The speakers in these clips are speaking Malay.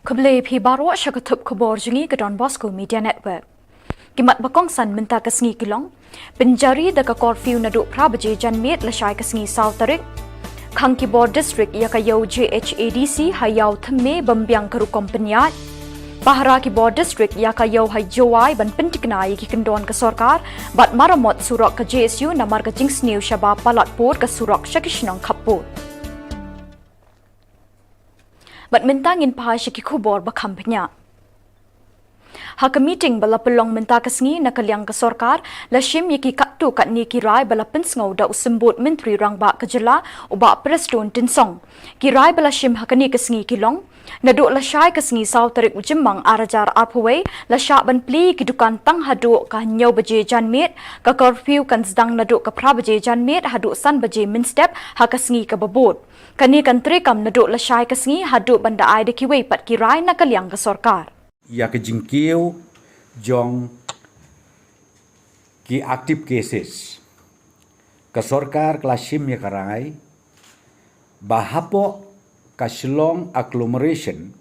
Khubor Phibaro Shakatup Khubor Jungi ke Don Bosco Media Network. Kimat bakong san minta kasngi kilong. Penjari deka korfiu naduk prabaje janmit lashai kasngi South Tarik. Khang Khubor District yakayau JHADC hayau thame bambiang karu kompanyat. Bahara Khubor District yakayau hayawai ban pentiknai ki kendon ke sorkar bat maramot surak ke JSU namar ke jingsniu syaba palatpur ke surak Shakishnong Khapur. But mentangin pahasya ki Khubor bakampanya. Hak meeting bala pelong menta kasngi nakaliang ke sorkar lashim yaki kattu kat ni kirai bala pensngau da usembut menteri rangba ke Jylla uba preston tinsong. Kirai bala shim hakani kasngi kilong naduk lashai kasngi South Tarik ujimang arajar arpaway lasyak ban pli kidukan tang haduk ka nyau baje janmit ka curfew kan sedang naduk ka prabaje janmit haduk san baje minstep hakasngi ka babut. Kani kan trekam naduk lashai kasngi haduk banda ai de kiwei pat kirai nakaliang ke sorkar. Ya ke jingkiu jong ki active cases ke sorkar klasim ya karai bahapo ka Shillong agglomeration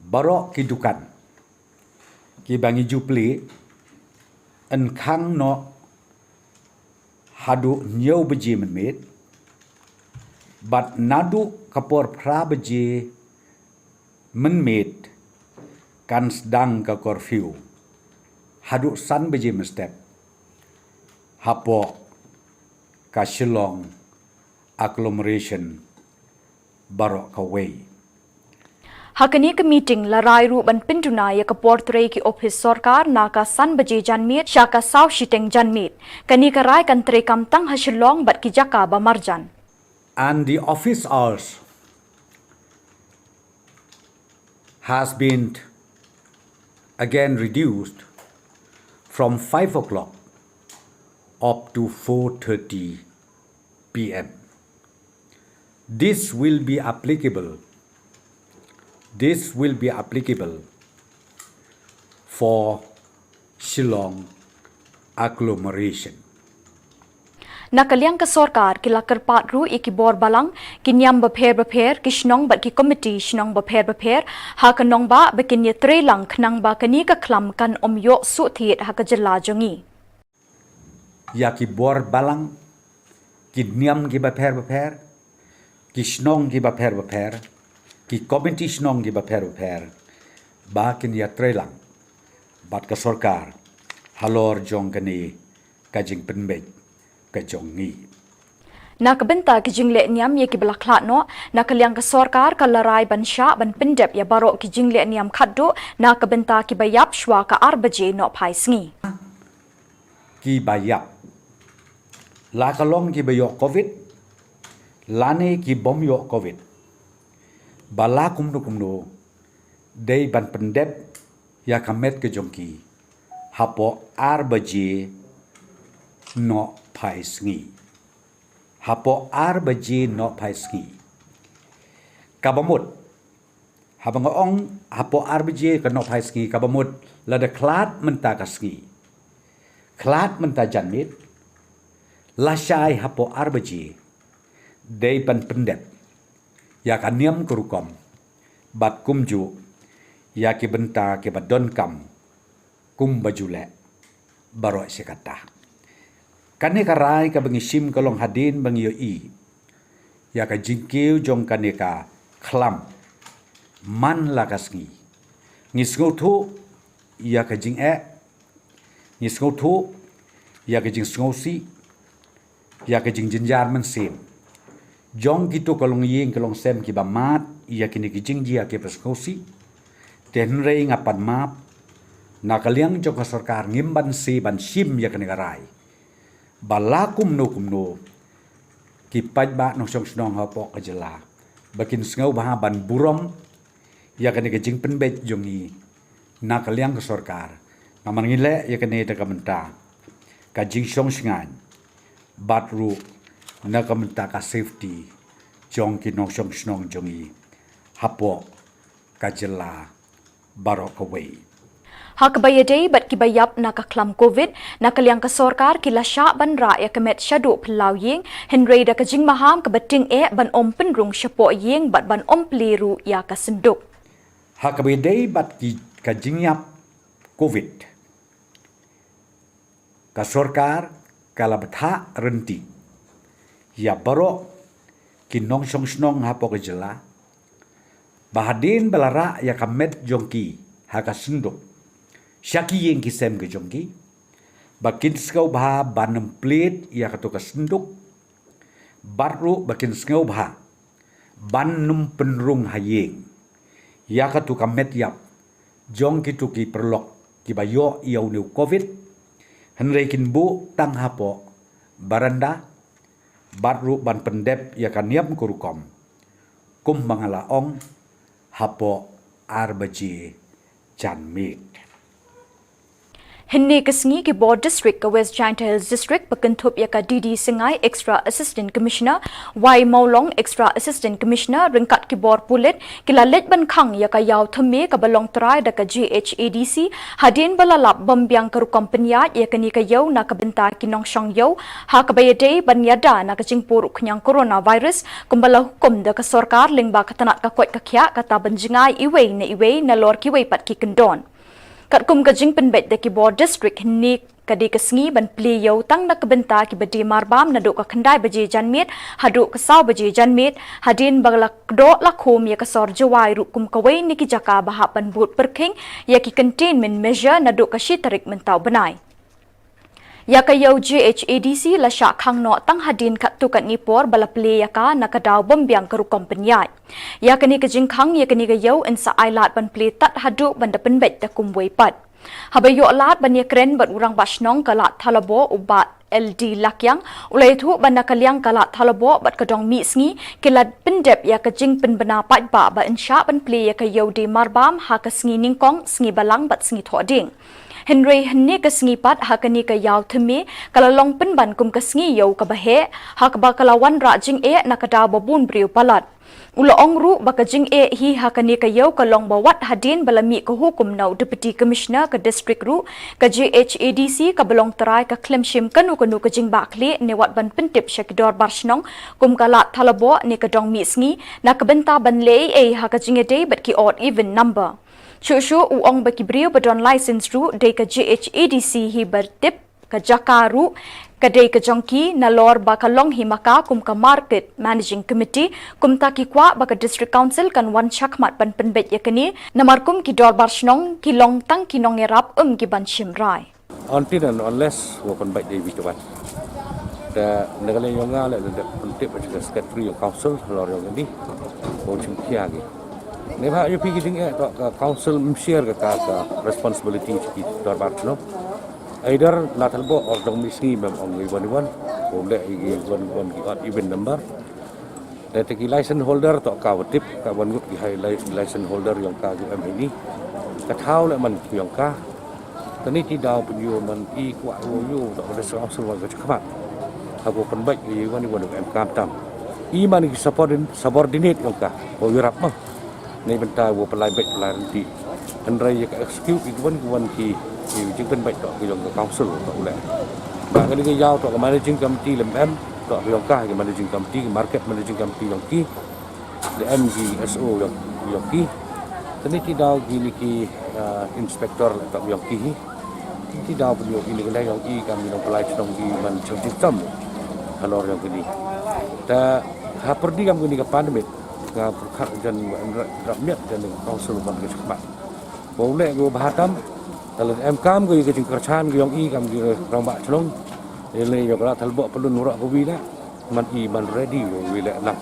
barok kidukan ki bangi jupli enkang no hadu nyau beji menmit bat nadu kapor pra beji menmit kan sedang ke curfew haduk san beji mestep hapo ka Shillong agglomeration barok kawai. Hakani ke meeting larai ru ban pintuna ya ke portray ki office sorkar naka san baje janmit syaka saw shiteng janmit kani ka rai kan trekam tang ha Shillong bat ki jaka ba marjan. And the office hours has been again reduced from 5 o'clock up to 4:30 p.m. This will be applicable for Shillong agglomeration. Nakaliang ke sorkar kila kerpat ru iki bor balang kinyam bapher kishnong bat ki committee shnong bapher ha kanong ba bekin ye trelang knang ba kani ka klam kan omyo su thiet ha ka Jylla jongi. Ya ki bor balang kinyam ki bapher kishnong ki bapher ki committee shnong ki bapher ba kin ya trelang bat ka sorkar halor jong kani kajing penbej kajongi. Nakabenta ki jingle niam ye ki belaklat no nakaliang ke sorkar ka larai ban sya ban pendep ya barok ki jingle niam khaddu nakabenta ki bayap shwa ka arbaje no phai sngi. Ki bayap la kalong ki bayok covid lane ki bom yok covid bala kumdu dei ban pendep ya kamet ke jongki hapo arbaje no phai sngi hapo arbaje no phai sngi kabamut habang ong hapo arbaje ka no phai sngi kabamut la de klat menta ka sngi klat menta janmit la shai hapo arbaje dei ban pendep ya kaniam kurukom bat kumju ya ki benta ke badon kam kum bajule baro sekata kane karai ka bangi sim kalong hadin bangi yo i ya ka jingkiu jong kane ka khlam man la kasngi ngisngu thu ya ka jing ngisngu thu ya ka jing sngosi ya ka jing jinjar man sim jong gitu kalong ying kalong sem ki bamat ya kini ki jing dia ke sngosi ten rei ngapan map nakaliang jong ka sarkar ngimban si ban sim ya kane karai balakum no ki pajba no song snong hapo ka Jylla bakin sngo bah ban burom ya kane ke jing penbej jongi nakaliang ke sorkar naman ngile ya kane de kamenta ka jing song sngan batru na kamenta ka safety jong ki no song snong jongi hapo ka Jylla barok away. Hak bayadei bat ki bayap na kaklam COVID nakaliang ka sorkar kila sya ban ra ya kemet syadu pelau ying henrei da kajing maham ke beting ban om penrung syapo ying bat ban om peliru ya ka senduk. Hakabedei bat ki kajinyap COVID. Ka sorkar kala betha renti. Ya baro ki nong song snong hapo ka jela. Bahadin belara ya kamet jongki haka sunduk. Syaki yang kisem ke jongki. Bakin skau bah banem plate ya katu ka sunduk. Baru bakin skau bah banum penrung hayeng. Ya katu kamet yap. Jongki tu ki perlok ki bayo iau new COVID. Henreikin bu tang hapo baranda baru ban pendep ya kaniam kurukom. Kum mangalaong hapo arbaji janmit. Hinne Kasngi ki Board District ka West Giant Hills District pakantup ya ka DD Singai Extra Assistant Commissioner Y Maulong Extra Assistant Commissioner ringkat ki Board Pulit kila letban khang ya ka yaw thame ka balong trai da ka GHADC hadin balalap bambyang ka kompanya ya ka ni ka yaw na ka benta ki nong shang yaw ha ka bayade banyada na ka jingpur knyang coronavirus kumbala hukum da ka sarkar lingba ka tanat ka kwat ka khya ka ta banjingai iwei na lor ki wei pat ki kendon kat kum ka jing penbet da ki Board District ni kadi kasngi ban pli yau tang na kabenta ki badi marbam na do ka khandai baje janmit hadu ka saw baje janmit hadin bagla do la khom ya ka sor jawai ru kum kawai ni ki jaka baha pan but perking ya ki containment measure na do ka shitarik mentau banai ya ka yau GHADC la sha khang no tang hadin khat tu kat ni por bala ple ya ka na ka daw bombyang ka ru kompanya ya ka ni ka jing khang ya ka ni ka yau insa ailat ban ple tat hadu ban da penbet da kum wei pat habayo lat ban ya kren bat urang basnong kalat thalabo ubat LD lakyang ulai thu ban kalyang kalat thalabo bat kadong mi sngi kilat pendep ya ka jing pen bana pat ba ba insha ban ple ya ka yau di marbam ha ka sngi ningkong sngi balang bat sngi thoding Henry hne ka sngi pat ha ka ni ka yaw thme kala long pen ban kum ka sngi yau ka bahe ha ka ba kala wan ra jing e na ka da babun briu palat ulo ong ru ba ka jing e hi ha ka ni ka yau ka long ba wat hadin balami ka hukum nau deputy commissioner ka district ru ka GHADC ka belong tarai ka klemshim kanu ka jing ba kle ne wat ban pentip shakidor barshnong kum kala thalabo ni ka dong mi sngi na ka benta ban le e ha ka jing e dei bat ki odd even number Shushu uong baki brio badon license ru de ka GHADC hi bertip ka jakaru ka de ka jongki na lor ba ka long himaka kum ka market managing committee kum ta ki kwa ba ka district council kan wan chakmat ban penbet yakani namar kum ki dor barshnong ki long tang ki nong erap ki ban shimrai until and unless we can back the video the Meghalaya yonga le the pentip the secretary of council lor yang ni bo chim kia gi Neba you picking at council share ka responsibility ki dor bar no either latalbo or dong misi mem on we one or le one got even number that ki license holder to ka tip ka one gut ki license holder yang ka ju am ni ka thau le man yang ka tani ti daw pu man I kwa yu do the council wa ka khabat abu pen baik I one em kam tam I man ki subordinate yang ka o yurap maในบรรดาวัวปลายเบ็ดปลายดีอันไรอยาก execute อีกวันที่จึงเป็นใบต่อกิจกรรม council ต่อแหละบางกรณียาวต่อกับ managing committee ลำ M ต่อกิจกรรมกับ managing committee market managing committee yang ki the MGSO yang ki tadi tidak gini ki inspectorต่อyang ki tidak beliau ini kan yang I kami yang pelai sedang di man sistem kalau yang ini ta haperdi kami ni ke pandemik ka perkhak dan rakyat dan council ban ke sekat boleh go bahatam kalau em kam go ke jing kerchan go yang I kam di rang ba chlong ele yo kala thalbo perlu nurak ko wi la man I man ready go wi la nak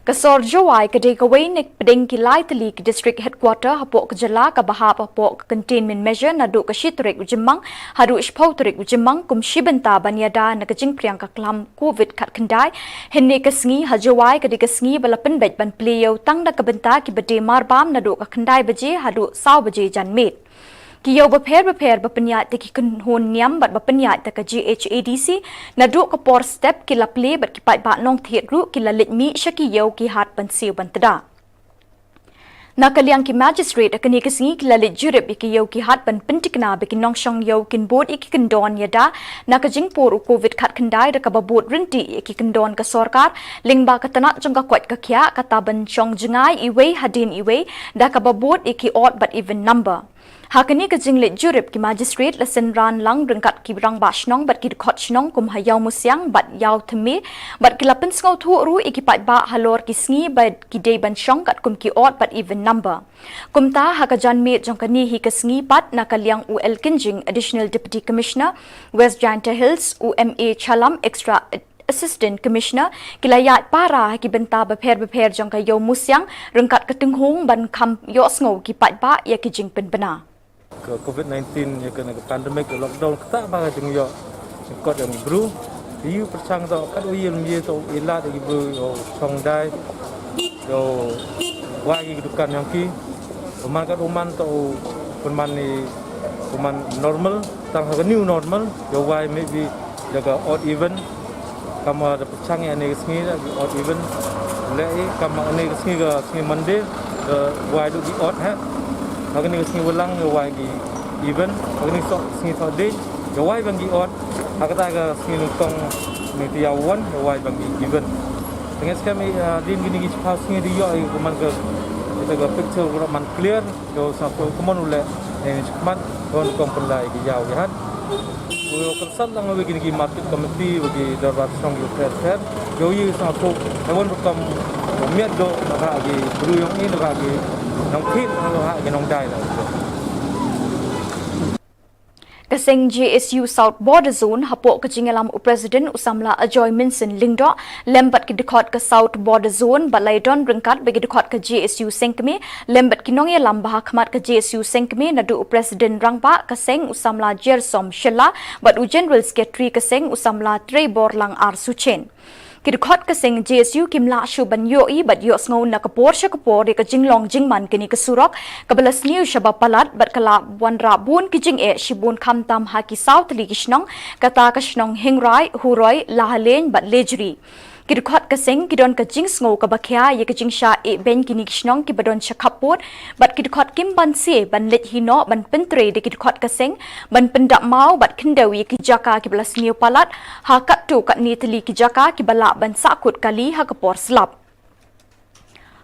Kasor Jawai kadai kawai nek pedeng ki lai tali ki district headquarter hapo ka jala ka bahap hapo containment measure na do ka shitrik ujimang haru ishpau trik ujimang kum shibenta banyada na ka jing priang ka klam covid khat khandai henne ka sngi hajawai kadai ka sngi bala pen bet ban pleyo tang na ka benta ki bade marbam na do ka khandai baje haru saw baje janmet ki yo baper bapenya te ki kun hon niam bat bapenya ta ka GHADC na do ka por step ki la play bat ki pai ba nong thiet ru ki la lit mi shaki yo ki hat ban siu ban tada Nakaliang ki magistrate akani kasingi kilalit jurip iki yaw ki hat ban pentikna bikin nongshong yaw kin board iki kendon yada nakajing por covid khat kendai da kababot rinti iki kendon ka sorkar lingba katanak jong ka kwat ka kya kata ban chong jengai iwe hadin iwe da kababot iki odd but even number. Hakani ka jinglit jurip ki magistrate lesen ran lang rengkat ki rang bashnong bat ki khot shnong kum hayaw musyang bat yaw theme bat ki lapen ngau thu ru iki pat ba halor ki sngi bat ki day ban shong kat kum ki odd but even number. Kum ta hakajan me jongkani hi ka sngi pat nakaliang UL Kinjing Additional Deputy Commissioner West Giant Hills UMA Chalam Extra Assistant Commissioner kilayat para ki benta beper jongka yaw musyang rengkat ketenghung ban kam yo ngau ki pat ba ya ki jing pen bena. COVID-19 ya kena pandemik lockdown ketak bagai jeng yo kot yang bru diu persang to kat uyil mye to ilat ibu yo songdai yo wagi kedukan yang ki peman kat uman to peman ni peman normal tang ha new normal yo wai maybe jaga odd even kama ada persang yang ni sengi odd even lai kama ni sengi Monday wai du di odd ha Agni sengi ulang wagi even agni sengi Saturday wai bagi odd agata ga sengi nutong ni tiawan wai bagi even dengan kami din gini gi pas sengi di yo kuman ke kita ga picture man clear yo sapo kumon ule ni kuman don kompulai gi yaw ya wo kersan lang bagi gi market committee bagi darbar song yo fair yo yi sapo awon kam miat do ra gi bru yong ini ra gi nong khit ha gi nong dai la Kasing JSU South Border Zone hapok kejingalam President Usamla Ajoy Minson Lingdo lembat ki dekat ke South Border Zone balai don rengkat bagi dekat ke JSU Sengkeme lembat ki nongya lambah khmat ke JSU Sengkeme nadu President Rangba kaseng Usamla Jersom Shilla bat u General Secretary kaseng Usamla Trebor Lang Ar Suchen. Kidukot kasing JSU kimla shu ban yoi bat yo ngau na kapor sha kapor de ka jinglong jingman kini kasurok kabalas new shaba palat bat kala wanra bun kijing e shibun khamtam haki south li kishnong kata kashnong hingrai huroi lahalen bat lejri Kidukot kasing kidon ka jing ngau ka bakhya ye ka jing sha e ben kini kishnong ki badon sha khapot bat kidukot kim ban se ban let hino ban pentre de kidukot kasing ban pendak mau bat kendaw ye ki jaka ki balas new palat ha kat tu kat ni teli ki jaka ki bala ban sakut kali ha kapor slap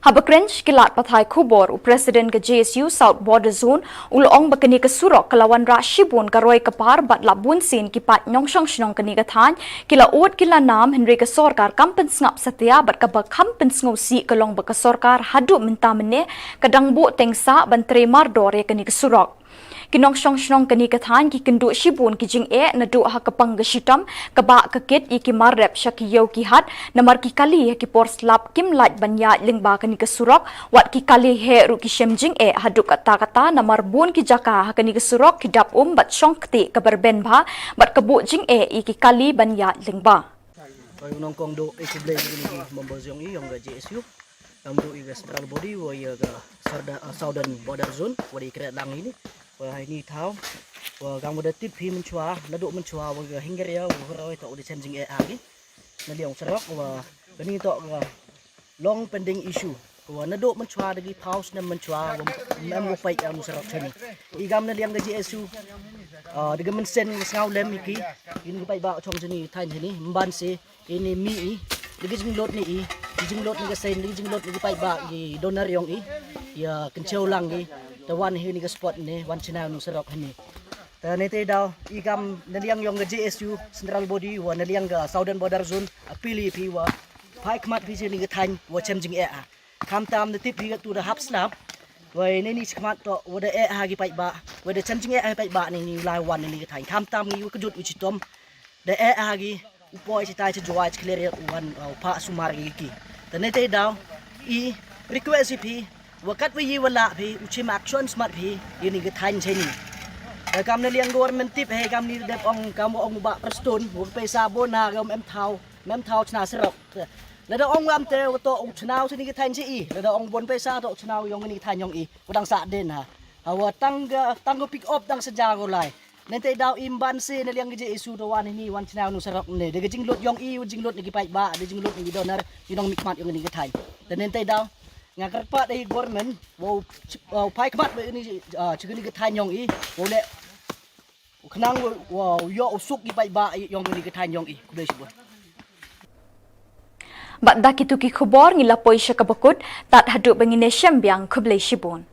Habakrench kilat pathai Khubor u President ke JSU South Border Zone ulong bakani ke surok kelawan ra shibun karoi kapar bat labun sin ki pat nyongshong shnong kani kathan kila ot kila nam Henry ke sorkar kampen ngap satya bat ka kampen ngosi kalong ba ka sorkar hadu minta mene kadang bo tengsa ban tremar dore kani ke surok Kinong shong kani kathan ki kendu shibun ki jing e na du ha kapang gashitam kaba kakit iki marrep shakiyo ki hat namar ki kali ki por slap kim lat banya lingba kani kasurok wat ki kali he ru ki shemjing e hadu kata namar bun ki jaka ha kani kasurok ki dap bat shong kti kabar ben bha bat kabu jing e iki kali banya lingba nong kong do ikublay ni members yung iyong ga JSU ang do iga central body wo ya ga southern border zone wo di kret lang ini wa ini thau wa gang boda tip hi menchua nadu menchua wa ga hinger ya wa roi to di changing e agi na liong serok wa gani to ga long pending issue wa nadu menchua dagi pause na menchua wa mem wo pai am serok chani igam na liang ga JSU diga men sen ngau lem iki in pai ba chong chani thain chani mban se ini mi digi jing lot ni jing lot ni ga sen digi jing lot ni pai ba gi donor yong ya kenchau lang gi the one here ni ka spot ni one china nu serok ni ta ne te daw igam naliang yong ga JSU central body wa naliang ga southern border zone apili pi wa phai khmat pi ni ga than wa chemjing e kam tam the tip hi ga tu the hap slap wa ne ni khmat to wa the e ha gi pai ba wa the chemjing e pai ba ni lai one ni ga than kam tam ni ka jut uchitom the e ha gi upoi chitai che joai clear one pa sumar gi ki ta ne te daw I request pi wakat wi wala phi uchim action smart phi ini ke thain cheni kam ne liang government tip he kam ni dep ong kam ong ba preston wo pe sa bona gam em thau chna serok la da ong am te to ong chnau chini ke thain chi I la da ong bon pe sa to chnau yong ni thain yong I udang sa den ha awa tang go pick up dang seja go lai nente daw imban se ne liang ge isu do wan ni wan chnau nu serok ne de jing lot yong I jing lot ni ki pai ba de jing lot ni donar yong mikmat yong ni ke thain dan nente daw Ngakar pat dari government wo pai kemat ini cegini ke tanyong i wo le kenang wo yo usuk i bai ba yong ni ke tanyong i kublai sebut. Bat dak itu ki khubor ngila poisha kabakut tat haduk bangine syambiang kublai shibun.